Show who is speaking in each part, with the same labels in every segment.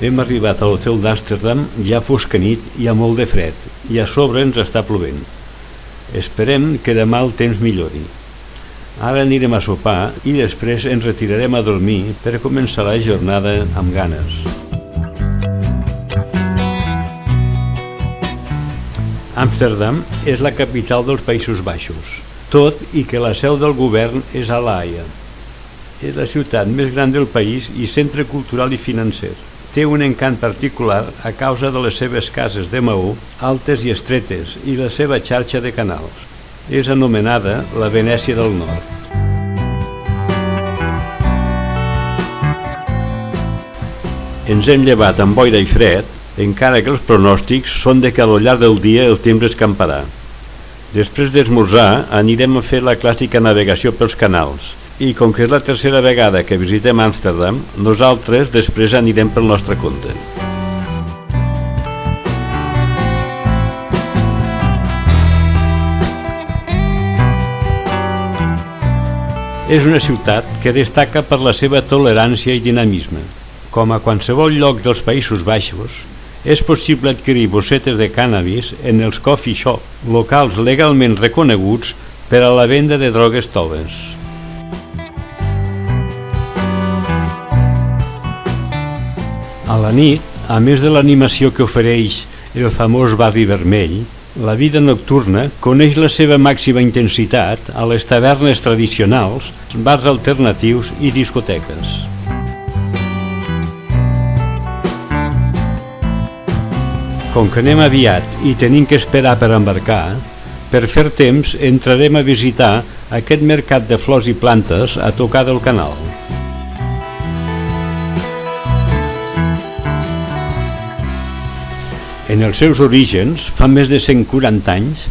Speaker 1: Hem arribat a l'hotel d'Amsterdam ja fosca nit i a molt de fred, i a sobre ens està plovent. Esperem que demà el temps millori. Ara anirem a sopar i després ens retirarem a dormir per començar la jornada amb ganes. Amsterdam és la capital dels Països Baixos, tot i que la seu del govern és a La Haia. És la ciutat més gran del país i centre cultural i financer. Té un encant particular a causa de les seves cases de maó altes i estretes i la seva xarxa de canals. És anomenada la Venècia del Nord. Ens hem llevat amb boira i fred, encara que els pronòstics són de que al llarg del dia el temps escamparà. Després d'esmorzar anirem a fer la clàssica navegació pels canals i com que és la tercera vegada que visitem Amsterdam, nosaltres després anirem pel nostre compte. És una ciutat que destaca per la seva tolerància i dinamisme. Com a qualsevol lloc dels Països Baixos, és possible adquirir bossetes de cànnabis en els coffee shop, locals legalment reconeguts per a la venda de drogues toves. A la nit, a més de l'animació que ofereix el famós Barri Vermell, la vida nocturna coneix la seva màxima intensitat a les tavernes tradicionals, bars alternatius i discoteques. Com que anem aviat i tenim que esperar per embarcar, per fer temps entrarem a visitar aquest mercat de flors i plantes a tocar del canal. En els seus orígens, fa més de 140 anys,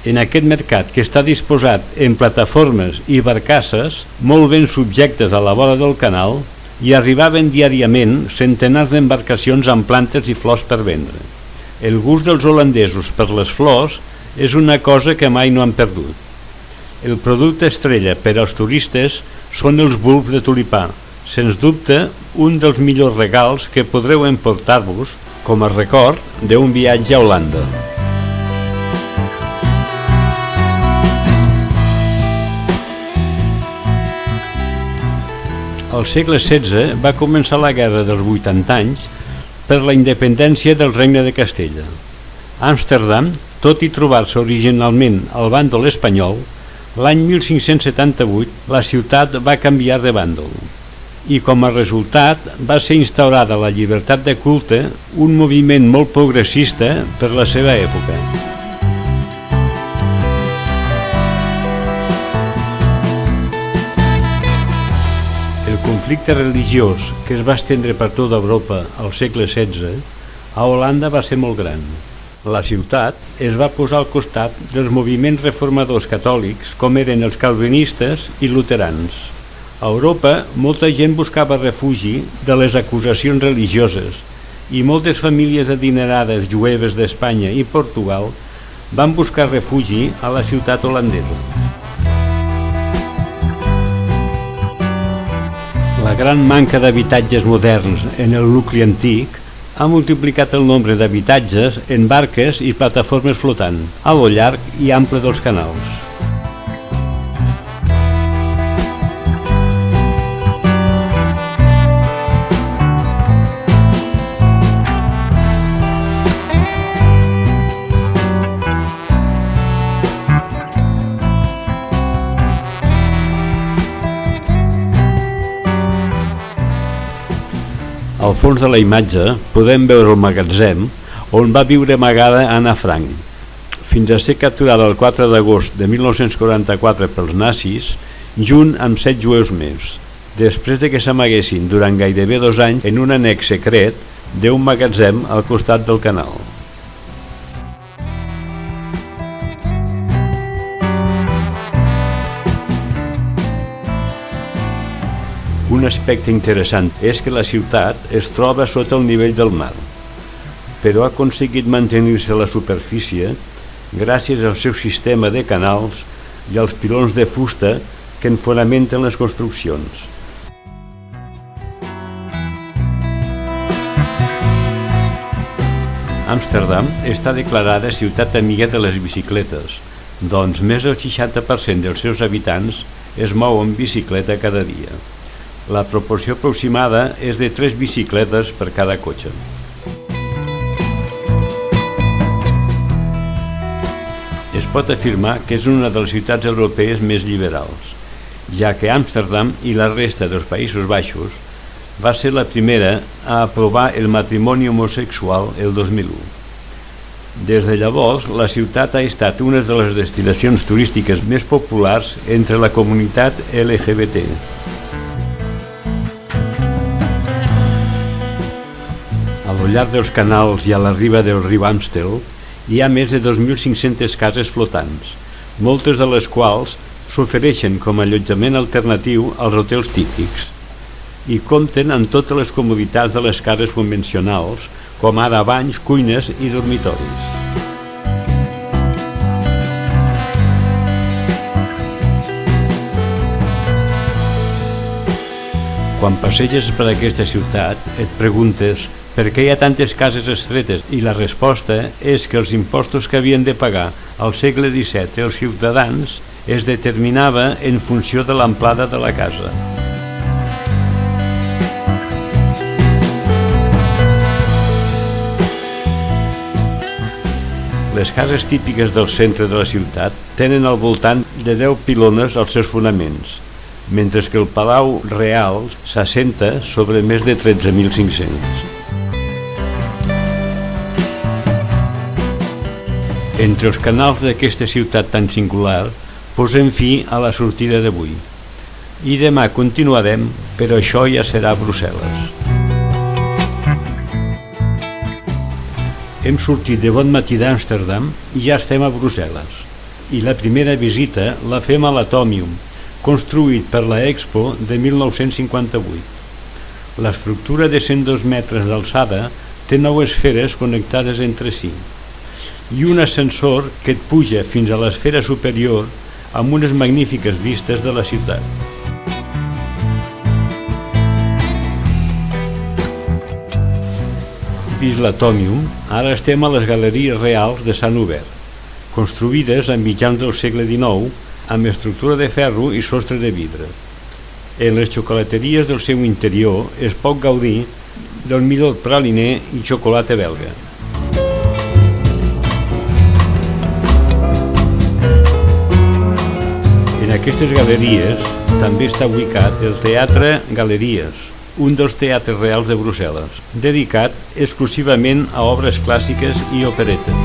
Speaker 1: en aquest mercat que està disposat en plataformes i barcasses molt ben subjectes a la vora del canal, hi arribaven diàriament centenars d'embarcacions amb plantes i flors per vendre. El gust dels holandesos per les flors és una cosa que mai no han perdut. El producte estrella per als turistes són els bulbs de tulipà, sens dubte un dels millors regals que podreu emportar-vos com a record d'un viatge a Holanda. Al segle XVI va començar la Guerra dels 80 anys per la independència del Regne de Castella. Amsterdam, tot i trobar-se originalment al bàndol espanyol, l'any 1578 la ciutat va canviar de bàndol. I com a resultat va ser instaurada la llibertat de culte, un moviment molt progressista per la seva època. El conflicte religiós que es va estendre per tota Europa al segle XVI, a Holanda va ser molt gran. La ciutat es va posar al costat dels moviments reformadors catòlics com eren els calvinistes i luterans. A Europa, molta gent buscava refugi de les acusacions religioses i moltes famílies adinerades jueves d'Espanya i Portugal van buscar refugi a la ciutat holandesa. La gran manca d'habitatges moderns en el nucli antic ha multiplicat el nombre d'habitatges en barques i plataformes flotants a lo llarg i ample dels canals. Al fons de la imatge podem veure el magatzem on va viure amagada Anna Frank, fins a ser capturada el 4 d'agost de 1944 pels nazis, junt amb 7 jueus més, després de que s'amaguessin durant gairebé 2 anys en un annex secret d'un magatzem al costat del canal. Un aspecte interessant és que la ciutat es troba sota el nivell del mar, però ha aconseguit mantenir-se a la superfície gràcies al seu sistema de canals i als pilons de fusta que en fonamenten les construccions. Amsterdam està declarada ciutat amiga de les bicicletes, doncs més del 60% dels seus habitants es mou en bicicleta cada dia. La proporció aproximada és de 3 bicicletes per cada cotxe. Es pot afirmar que és una de les ciutats europees més liberals, ja que Amsterdam i la resta dels Països Baixos va ser la primera a aprovar el matrimoni homosexual el 2001. Des de llavors, la ciutat ha estat una de les destinacions turístiques més populars entre la comunitat LGBT. A lo llarg dels canals i a la riba del riu Amstel hi ha més de 2.500 cases flotants, moltes de les quals s'ofereixen com a allotjament alternatiu als hotels típics i compten amb totes les comoditats de les cases convencionals, com ara banys, cuines i dormitoris. Quan passeges per aquesta ciutat, et preguntes per què hi ha tantes cases estretes i la resposta és que els impostos que havien de pagar al segle XVII els ciutadans es determinava en funció de l'amplada de la casa. Les cases típiques del centre de la ciutat tenen al voltant de 10 pilones als seus fonaments, mentre que el Palau Real s'assenta sobre més de 13.500. Entre els canals d'aquesta ciutat tan singular posem fi a la sortida d'avui. I demà continuarem, però això ja serà a Brussel·les. Hem sortit de bon matí d'Amsterdam i ja estem a Brussel·les. I la primera visita la fem a l'Atomium, construït per la Expo de 1958. L'estructura de 102 metres d'alçada té 9 esferes connectades entre si i un ascensor que et puja fins a l'esfera superior amb unes magnífiques vistes de la ciutat. Vist l'Atomium, ara estem a les Galeries Reals de Sant Hubert, construïdes a mitjans del segle XIX amb estructura de ferro i sostre de vidre. En les xocolateries del seu interior es pot gaudir del millor praliner i xocolata belga. En aquestes galeries també està ubicat el Teatre Galeries, un dels teatres reals de Brussel·les, dedicat exclusivament a obres clàssiques i operetes.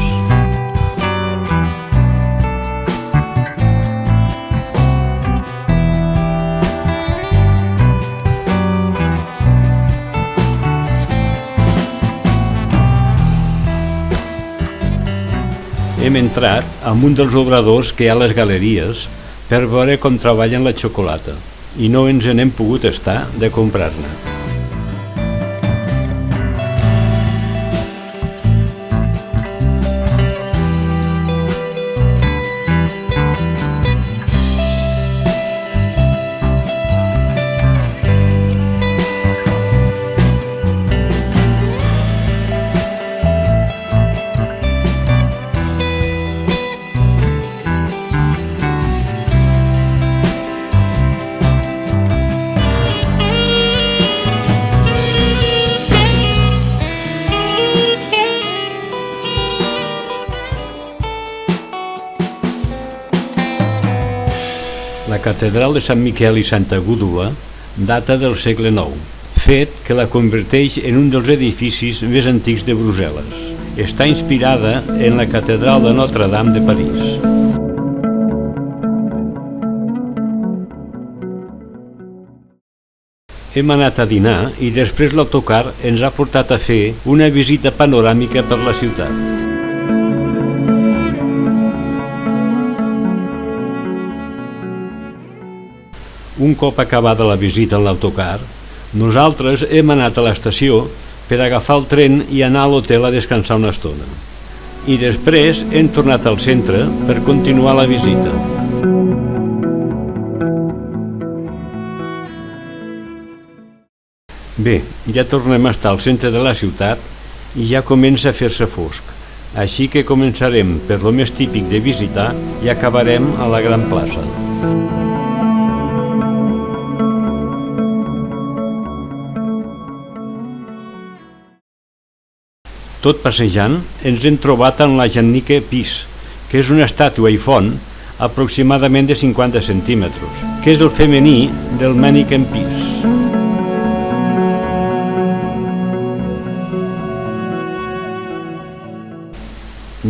Speaker 1: Hem entrat amb un dels obradors que hi ha a les galeries per veure com treballen la xocolata i no ens n'hem pogut estar de comprar-ne. La catedral de Sant Miquel i Santa Gúdula data del segle IX, fet que la converteix en un dels edificis més antics de Brussel·les. Està inspirada en la catedral de Notre-Dame de París. Hem anat a dinar i després l'autocar ens ha portat a fer una visita panoràmica per la ciutat. Un cop acabada la visita en l'autocar, nosaltres hem anat a l'estació per agafar el tren i anar a l'hotel a descansar una estona. I després hem tornat al centre per continuar la visita. Bé, ja tornem a estar al centre de la ciutat i ja comença a fer-se fosc. Així que començarem per lo més típic de visitar i acabarem a la Gran Plaça. Tot passejant, ens hem trobat amb la Jannike Pis, que és una estàtua i font aproximadament de 50 centímetres, que és el femení del Manneken Pis.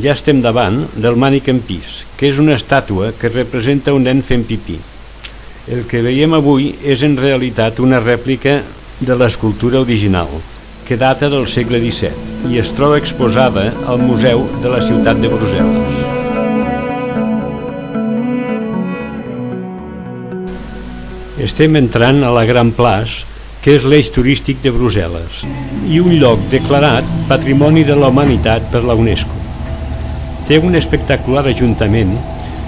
Speaker 1: Ja estem davant del Manneken Pis, que és una estàtua que representa un nen fent pipí. El que veiem avui és en realitat una rèplica de l'escultura original, que data del segle XVII i es troba exposada al Museu de la ciutat de Brussel·les. Estem entrant a la Gran Plaça, que és l'eix turístic de Brussel·les, i un lloc declarat Patrimoni de la Humanitat per la UNESCO. Té un espectacular ajuntament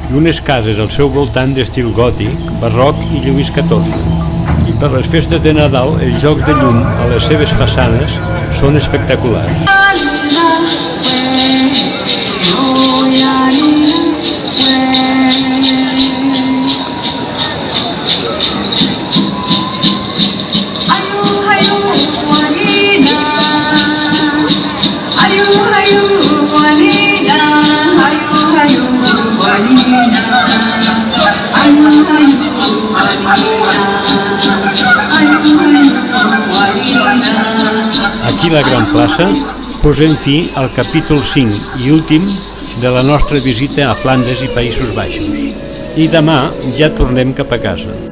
Speaker 1: i unes cases al seu voltant d'estil gòtic, barroc i Lluís XIV. I per les festes de Nadal, els jocs de llum a les seves façanes són espectaculars. Aquí a la Gran Plaça posem fi al capítol 5 i últim de la nostra visita a Flandes i Països Baixos. I demà ja tornem cap a casa.